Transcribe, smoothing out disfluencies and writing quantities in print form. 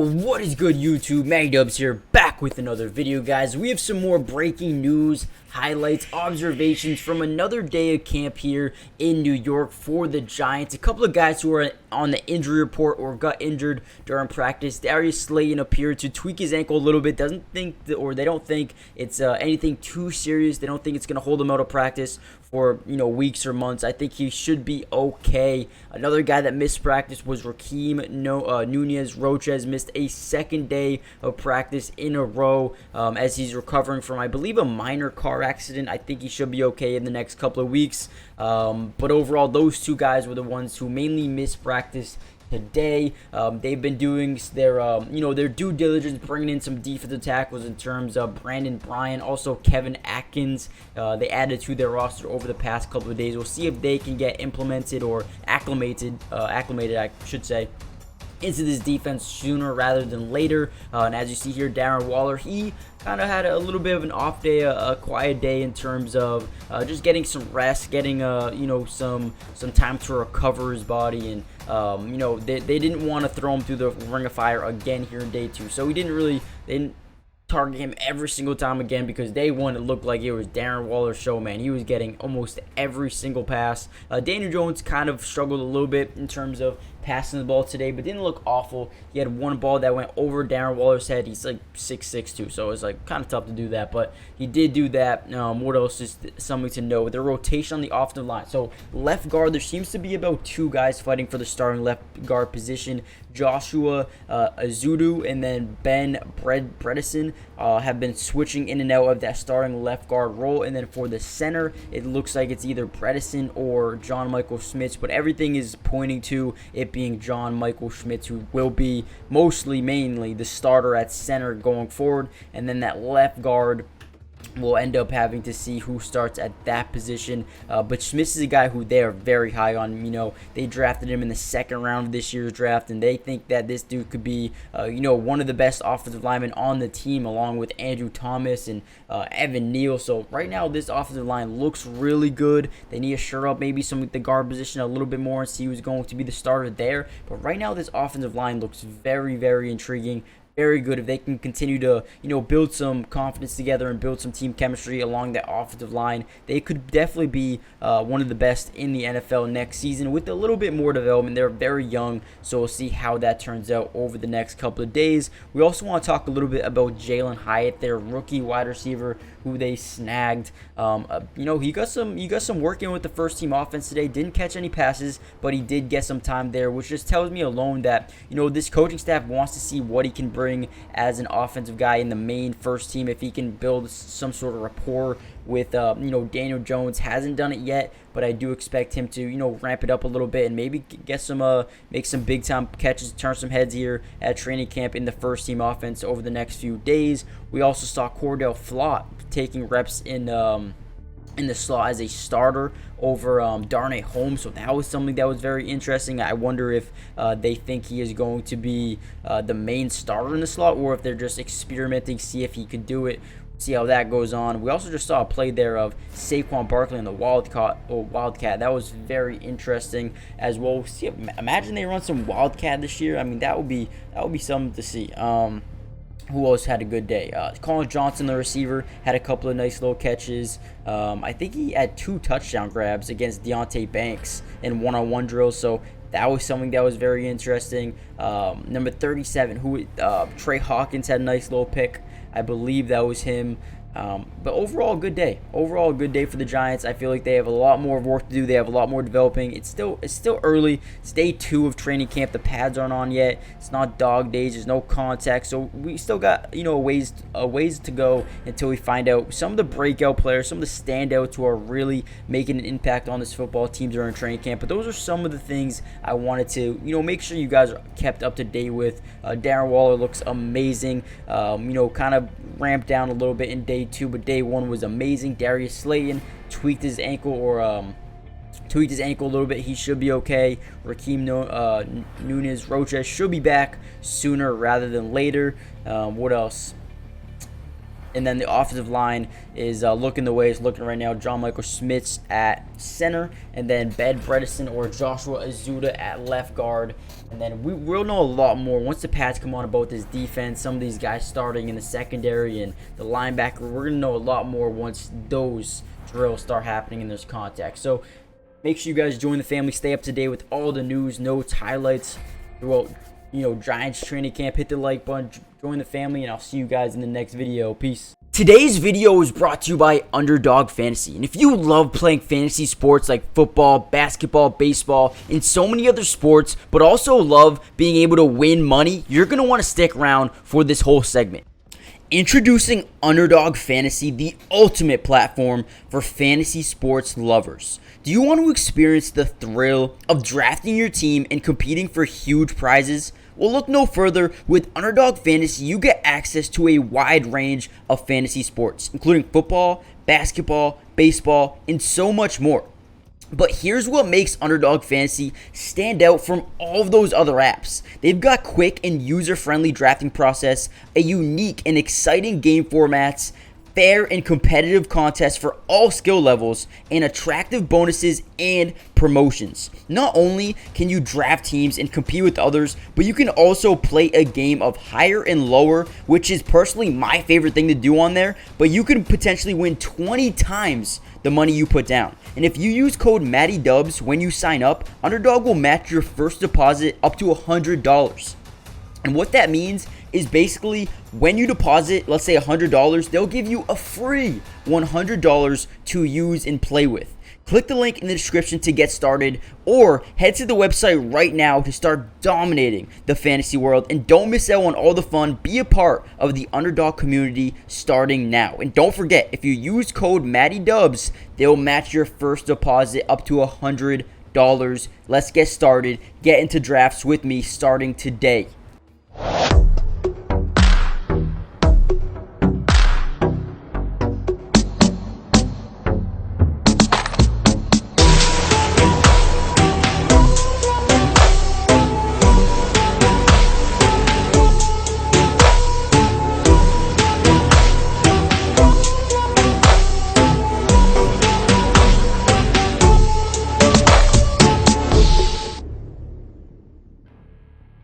What is good, YouTube? Magdubs here, back with another video, guys. We have some more breaking news, highlights, observations from another day of camp here in New York for the Giants. A couple of guys who are on the injury report or got injured during practice. Darius Slayton appeared to tweak his ankle a little bit. They don't think it's anything too serious. They don't think it's going to hold him out of practice for weeks or months. I think he should be okay. Another guy that missed practice was Raheem Nunez. Roches missed a second day of practice in a row as he's recovering from, I believe, a minor car accident. I think he should be okay in the next couple of weeks. But overall, those two guys were the ones who mainly missed practice today. They've been doing their due diligence, bringing in some defensive tackles in terms of Brandon Bryant, also Kevin Atkins. They added to their roster over the past couple of days. We'll see if they can get implemented or acclimated, I should say, into this defense sooner rather than later. And as you see here, Darren Waller, he kind of had a little bit of an off day, a quiet day in terms of just getting some rest, getting some time to recover his body, and they didn't want to throw him through the ring of fire again here in day two. So they didn't target him every single time again, because day one it looked like it was Darren Waller's show, man. He was getting almost every single pass. Daniel Jones kind of struggled a little bit in terms of passing the ball today, but didn't look awful. He had one ball that went over Darren Waller's head. He's like 6'6" too, so it was like kind of tough to do that, but he did do that. What else is something to know? The rotation on the offensive line. So left guard, there seems to be about two guys fighting for the starting left guard position. Joshua Azudu and then Ben Bredesen have been switching in and out of that starting left guard role. And then for the center, it looks like it's either Bredesen or John Michael Schmitz, but everything is pointing to it being John Michael Schmitz, who will be mainly the starter at center going forward. And then that left guard, we'll end up having to see who starts at that position. But Schmitz is a guy who they are very high on. They drafted him in the second round of this year's draft, and they think that this dude could be, one of the best offensive linemen on the team, along with Andrew Thomas and Evan Neal. So right now, this offensive line looks really good. They need to shore up maybe some of the guard position a little bit more and see who's going to be the starter there. But right now, this offensive line looks very, very intriguing. Very good if they can continue to, build some confidence together and build some team chemistry along that offensive line. They could definitely be one of the best in the NFL next season with a little bit more development. They're very young, so we'll see how that turns out over the next couple of days. We also want to talk a little bit about Jalen Hyatt, their rookie wide receiver who they snagged. He got some work in with the first team offense today. Didn't catch any passes, but he did get some time there, which just tells me alone that this coaching staff wants to see what he can bring as an offensive guy in the main first team. If he can build some sort of rapport with Daniel Jones. Hasn't done it yet, but I do expect him to ramp it up a little bit and maybe get some make some big time catches, turn some heads here at training camp in the first team offense over the next few days. We also saw Cordell Flott taking reps in the slot as a starter over Darnay Holmes, so that was something that was very interesting. I wonder if they think he is going to be the main starter in the slot, or if they're just experimenting, see if he could do it, see how that goes on. We also just saw a play there of Saquon Barkley in the Wildcat. That was very interesting as well. See, imagine they run some Wildcat this year. I mean, that would be something to see. Who else had a good day? Collin Johnson, the receiver, had a couple of nice little catches. I think he had 2 touchdown grabs against Deonte Banks in one-on-one drills, so that was something that was very interesting. Number 37, Trey Hawkins, had a nice little pick. I believe that was him. But overall, a good day. Overall, a good day for the Giants. I feel like they have a lot more work to do. They have a lot more developing. It's still early. It's day 2 of training camp. The pads aren't on yet. It's not dog days. There's no contact. So we still got a ways to go until we find out some of the breakout players, some of the standouts who are really making an impact on this football team during training camp. But those are some of the things I wanted to make sure you guys are kept up to date with. Darren Waller looks amazing. Kind of ramped down a little bit in day 2, but day 1 was amazing. Darius Slayton tweaked his ankle a little bit. He should be okay. Raheem Nunez Roches should be back sooner rather than later. What else? And then the offensive line is looking the way it's looking right now. John Michael Schmitz at center, and then Ben Bredesen or Joshua Azuda at left guard. And then we'll know a lot more once the pads come on about this defense, some of these guys starting in the secondary and the linebacker. We're going to know a lot more once those drills start happening and there's contact. So make sure you guys join the family. Stay up to date with all the news, notes, highlights throughout, Giants training camp. Hit the like button, join the family, and I'll see you guys in the next video. Peace. Today's video is brought to you by Underdog Fantasy. And if you love playing fantasy sports like football, basketball, baseball, and so many other sports, but also love being able to win money, you're going to want to stick around for this whole segment. Introducing Underdog Fantasy, the ultimate platform for fantasy sports lovers. Do you want to experience the thrill of drafting your team and competing for huge prizes? Well, look no further. With Underdog Fantasy, you get access to a wide range of fantasy sports, including football, basketball, baseball, and so much more. But here's what makes Underdog Fantasy stand out from all of those other apps. They've got quick and user-friendly drafting process, a unique and exciting game formats, fair and competitive contests for all skill levels, and attractive bonuses and promotions. Not only can you draft teams and compete with others, but you can also play a game of higher and lower, which is personally my favorite thing to do on there, but you can potentially win 20 times the money you put down. And if you use code MattyDubs when you sign up, Underdog will match your first deposit up to $100. And what that means is basically when you deposit, let's say $100, they'll give you a free $100 to use and play with. Click the link in the description to get started, or head to the website right now to start dominating the fantasy world. And don't miss out on all the fun. Be a part of the Underdog community starting now. And don't forget, if you use code MattyDubs, they'll match your first deposit up to $100. Let's get started. Get into drafts with me starting today.